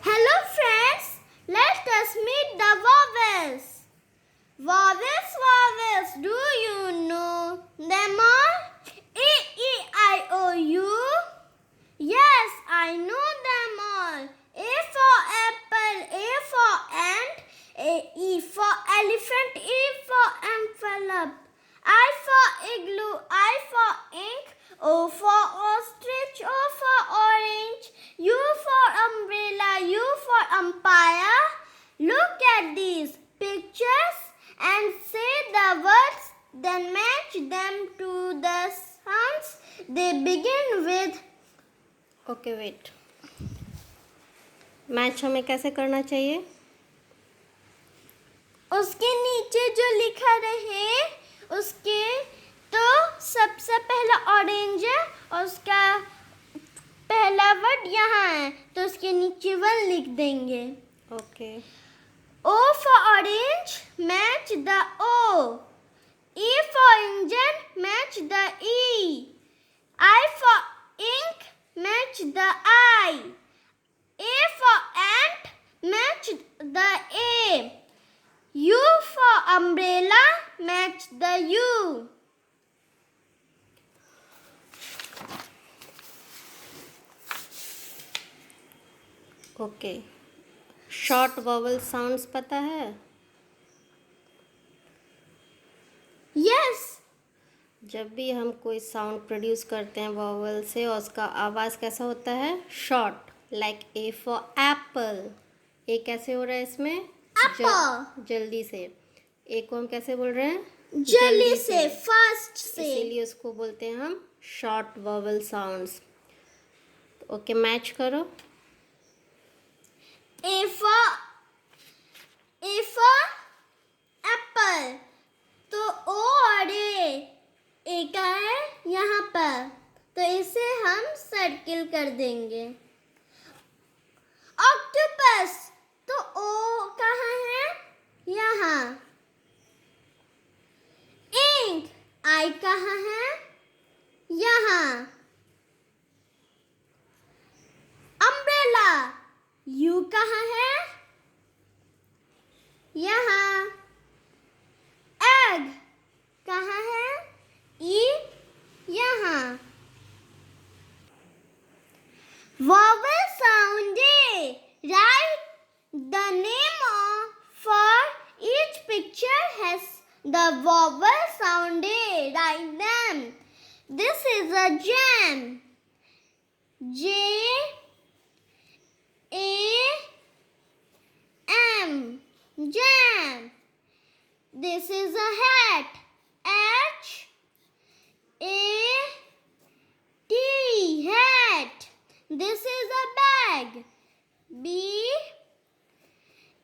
Hello friends, let us meet the vowels. Vowels, vowels, do you know them all? A, E, I, O, U. Yes, I know them all. A for apple, A for ant, E for elephant, E for envelope. I for igloo, I for ink, O for ostrich, O for orange, U for umbrella, U for umpire. Look at these pictures and say the words, then match them to the sounds they begin with. Okay wait match हमें कैसे करना चाहिए? उसके नीचे जो लिखा रहे उसके तो सबसे पहला ऑरेंज है और उसका पहला वर्ड यहाँ है तो उसके नीचे वन लिख देंगे. Okay. O for orange, match the O. E for engine, match the E. I for ink, match the I. A for ant, match the A. U for umbrella, match the U. Okay. Short vowel sounds पता है? Yes. जब भी हम कोई sound produce करते हैं vowel से और उसका आवाज़ कैसा होता है? Short. Like A for apple. A कैसे हो रहा है इसमें? Apple. जल्दी से. ए को हम कैसे बोल रहे हैं? जल्दी से, फास्ट से. इसीलिए उसको बोलते हैं हम short vowel sounds. Okay, match करो. A for apple. तो O और A का है यहाँ पर तो इसे हम सर्किल कर देंगे. ऑक्टोपस तो O कहाँ है? यहाँ. इंक I कहाँ है? यहाँ. अम्ब्रेला U कहाँ है? यहाँ. एग कहाँ है? E यहाँ. Vowel sound A. Write the name for each picture has the vowel sound A. Write them. This is a jam. J A M. Jam. This is a hat. H A T. Hat. This is a bag. B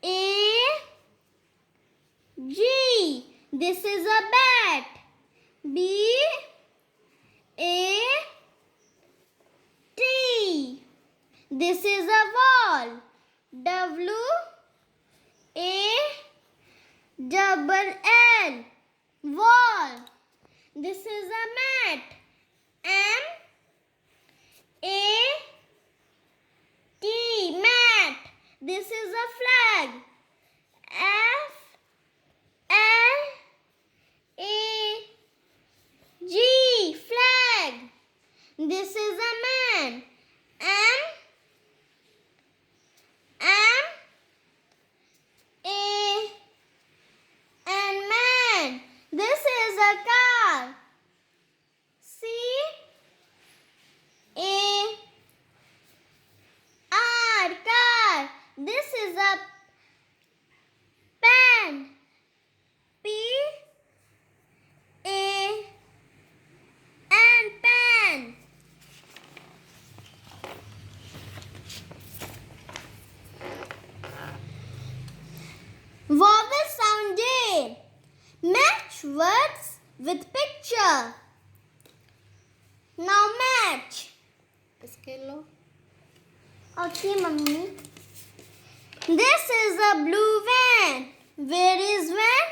A G. This is a bat. B A T. This is a wall. W A double L. Wall. This is a mat. M A T. Mat. This is a flag. F L A G. Flag. This is a man. M A and man. This is a car. C A R. Car. This is a pen. P A and pen. Vowel sound A. Match words with picture. Now match. इसके लो. Okay, mummy. This is a blue van. Where is van?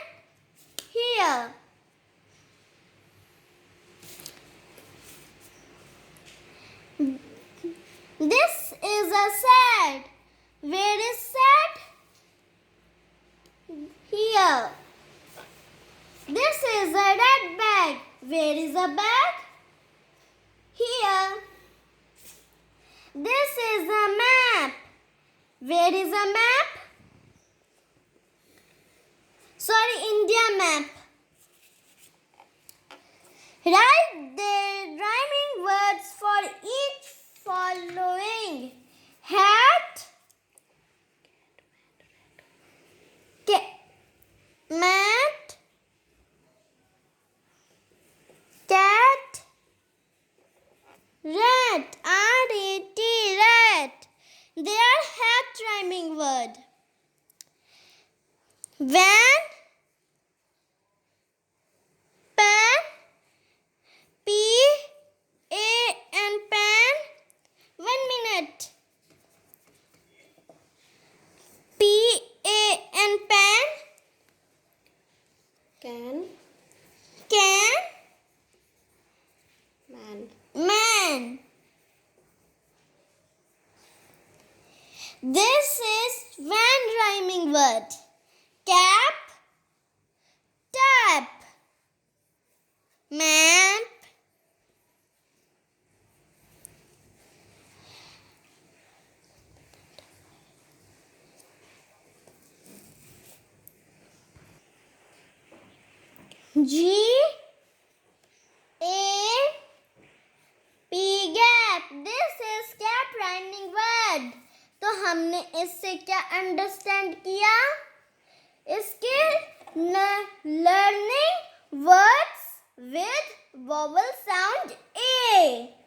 Here. This is a sad. Where Where is a bag? Here. This is a map. Where is a map? Sorry, India map. Write the rhyming words for each following. Hat, mat, cat, rat, R-A-T, rat. They are hat rhyming word. Van, pen, P-A-N, pen. 1 minute. P-A-N, pen. Can. Can, Man. man. This is van rhyming word. Cap, tap, map, G, A, P, gap. This is cap rhyming word. तो हमने इससे क्या understand किया? इसके learning words with vowel sound A.